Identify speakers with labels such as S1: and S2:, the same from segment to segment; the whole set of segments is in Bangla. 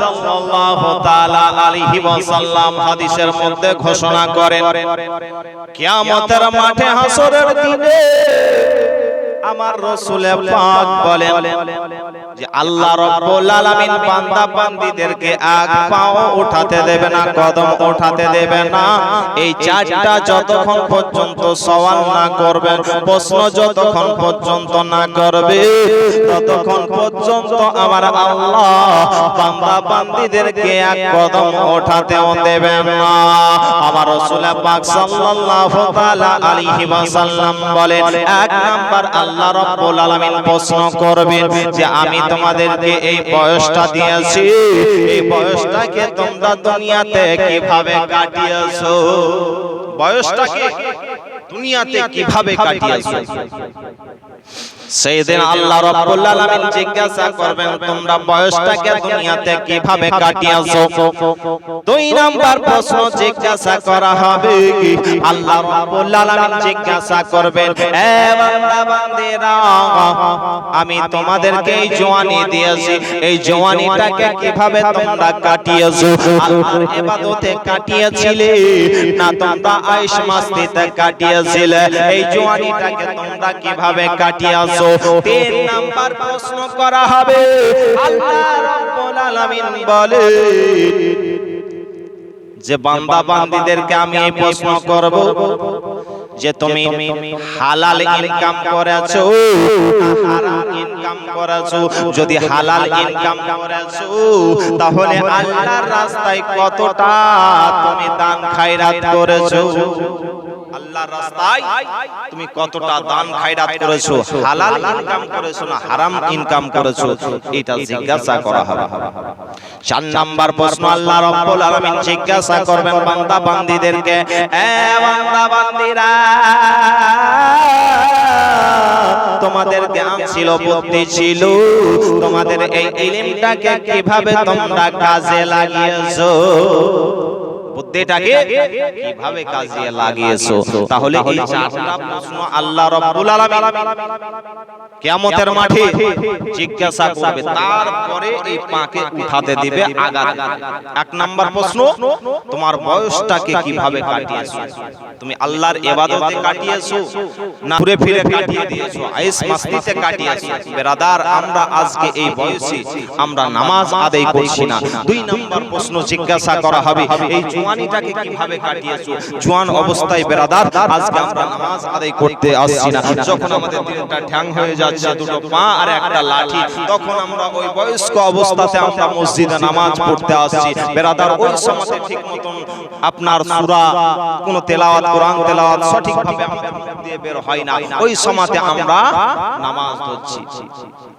S1: সাল্লাল্লাহু তাআলা আলাইহি ওয়াসাল্লাম হাদিসের মধ্যে ঘোষণা করেন, কিয়ামতের মাঠে হাসরের দিনে আমার রাসূল পাক বলেন যে আল্লাহ রাব্বুল আলামিন বান্দা বান্দীদেরকে এক পাও উঠাতে দেবে না, কদম উঠাতে দেবে না, এই চারটা যতক্ষণ পর্যন্ত সওয়াল না করবেন, প্রশ্ন যতক্ষণ পর্যন্ত না করবে, ততক্ষণ পর্যন্ত আমার আল্লাহ বান্দা বান্দীদেরকে এক কদম উঠাতেও দেবেন না। আমার রাসূল পাক সাল্লাল্লাহু তাআলা আলাইহি ওয়াসাল্লাম বলেন, এক নাম্বার আল্লাহ রাব্বুল আলামিন প্রশ্ন করবেন যে আমি তোমাদেরকে এই বয়সটা দিয়েছি, এই বয়সটাকে তোমরা দুনিয়াতে কিভাবে কাটিয়েছো, বয়সটাকে দুনিয়াতে কিভাবে কাটিয়েছো। সেদিন আল্লাহ রাব্বুল আলামিন জিজ্ঞাসা করবেন তোমরা বয়সটাকে দুনিয়াতে কিভাবে কাটিয়েছো। দুই নাম্বার প্রশ্ন জিজ্ঞাসা করা হবে, আল্লাহ রাব্বুল আলামিন জিজ্ঞাসা করবেন, হে বান্দা বান্দীরা, আমি তোমাদেরকে এই জওয়ানি দিয়েছি, এই জওয়ানিটাকে কিভাবে তোমরা কাটিয়েছো, আল্লাহর ইবাদতে কাটিয়েছিলে না তোমরা আয়েশ মাস্তিতে কাটিয়েছিলে, এই জওয়ানিটাকে তোমরা কিভাবে কাটিয়েছো। তিন নাম্বার প্রশ্ন করা হবে, আল্লাহ রাব্বুল আলামিন বলে যে বান্দা বান্দীদেরকে আমি এই প্রশ্ন করব যে তুমি হালাল ইনকাম করেছো না হারাম ইনকাম করেছো। যদি হালাল ইনকাম করেছো তাহলে আল্লাহর রাস্তায় কতটা তুমি দান খায়রাত করেছো, আল্লাহর রাস্তায় তুমি কতটা দান খায়রাত করেছো, হালাল ইনকাম করেছো না হারাম ইনকাম করেছো, এটা জিজ্ঞাসা করা হবে। চার নাম্বার প্রশ্ন আল্লাহ রাব্বুল আলামিন জিজ্ঞাসা করবেন বান্দা বান্দীদেরকে, এ বান্দা বান্দীরা, তোমাদের জ্ঞান ছিল, বুদ্ধি ছিল, তোমাদের এই ইলমটাকে কিভাবে তোমরা কাজে লাগিয়েছো, বুদ্ধিটাকে কিভাবে কাজে লাগিয়েছো। তাহলে এই চারটা প্রশ্ন আল্লাহ রাব্বুল আলামিন কিয়ামতের মাঠে জিজ্ঞাসা করবে, তারপরে এই পাকে উঠাতে দিবে আগাতে। এক নাম্বার প্রশ্ন, তোমার বয়সটাকে কিভাবে কাটিয়েছো, তুমি আল্লাহর ইবাদতে কাটিয়েছো না ঘুরে ফিরে কাটিয়ে দিয়েছো, আয়েশ মাস্তিতে কাটিয়েছো। বেরাদার, আমরা আজকে এই বয়সে আমরা নামাজ আদায় করছি না। দুই নাম্বার প্রশ্ন জিজ্ঞাসা করা হবে, এই জওয়ানিটাকে কিভাবে কাটিয়েছো। জওয়ান অবস্থায় বেরাদার আজকে আমরা নামাজ আদায় করতে আসছি না, যখন আমাদের দিলটা ঠ্যাং হয়ে যাচ্ছে, দুটো পা আর একটা লাঠি, তখন আমরা ওই বয়স্ক অবস্থাতে আমরা মসজিদে নামাজ পড়তে আসছি। বেরাদার, ওই সময়তে ঠিক মতন আপনার সূরা কোন তেলাওয়াত, কোরআন তেলাওয়াত সঠিকভাবে আমাদের মুখ দিয়ে বের হয় না, ওই সময়তে আমরা নামাজ পড়ছি।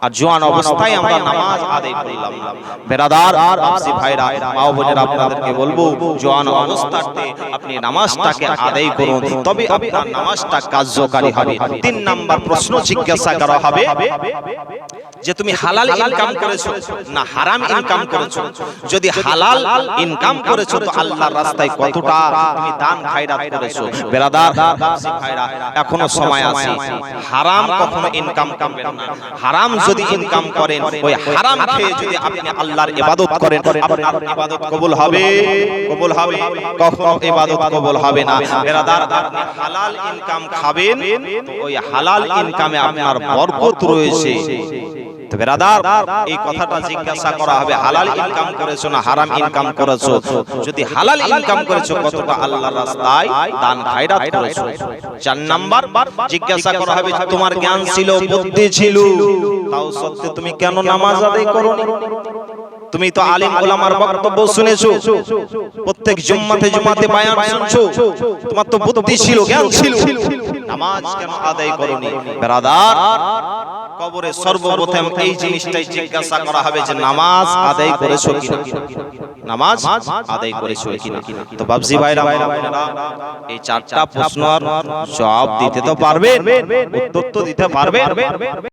S1: আর জওয়ান অবস্থায় আমরা নামাজ আদায় করলাম না। বেরাদার আপসি ভাইরা, মা ও বোনেরা, আপনাদেরকে বলবো জওয়ান অবস্থাতে আপনি নামাজটাকে আদায় করুন, তবে আপনার নামাজটা কার্যকারী হবে। তিন নাম্বার প্রশ্ন জিজ্ঞাসা করা হবে যে তুমি হালাল ইনকাম করেছো না হারাম ইনকাম করেছো। যদি হালাল ইনকাম করেছো তো আল্লাহর রাস্তায় কতটা তুমি দান খায়রাত করেছো। বেরাদার আপসি ভাইরা, এখনো সময় আছে, হারাম কখনো ইনকাম করবেন না। হারাম যদি ইনকাম করেন, ওই হারাম খেয়ে যদি আপনি আল্লাহর ইবাদত করেন, আপনার ইবাদত কবুল হবে? কবুল হবে? কখনো ইবাদত কবুল হবে না। বেরাদার, আপনি হালাল ইনকাম খাবেন তো ওই হালাল ইনকামে আপনার বরকত রয়েছে। তো বেরাদার, এই কথাটা জিজ্ঞাসা করা হবে, হালাল ইনকাম করেছো না হারাম ইনকাম করেছো। যদি হালাল ইনকাম করেছো, কতটা আল্লাহর রাস্তায় দান খায়রাত করেছো। চার নাম্বার জিজ্ঞাসা করা হবে, তোমার জ্ঞান ছিল, বুদ্ধি ছিল, তাও সত্ত্বেও তুমি কেন নামাজ আদায় করোনি? তুমি তো আলিম ওলামার বক্তব্য শুনেছো, প্রত্যেক জুম্মাতে বয়ান শুনছো, তোমার তো বুদ্ধি ছিল, জ্ঞান ছিল, নামাজ কেন আদায় করোনি? বেরাদার, কবরে সর্বপ্রথম এই জিনিসটাই জিজ্ঞাসা করা হবে যে নামাজ আদায় করেছো কিনা, নামাজ আদায় করেছো কিনা। তো বাবজি ভাইরা, এই চারটা প্রশ্নের জবাব দিতে তো পারবেন, উত্তর তো দিতে পারবেন।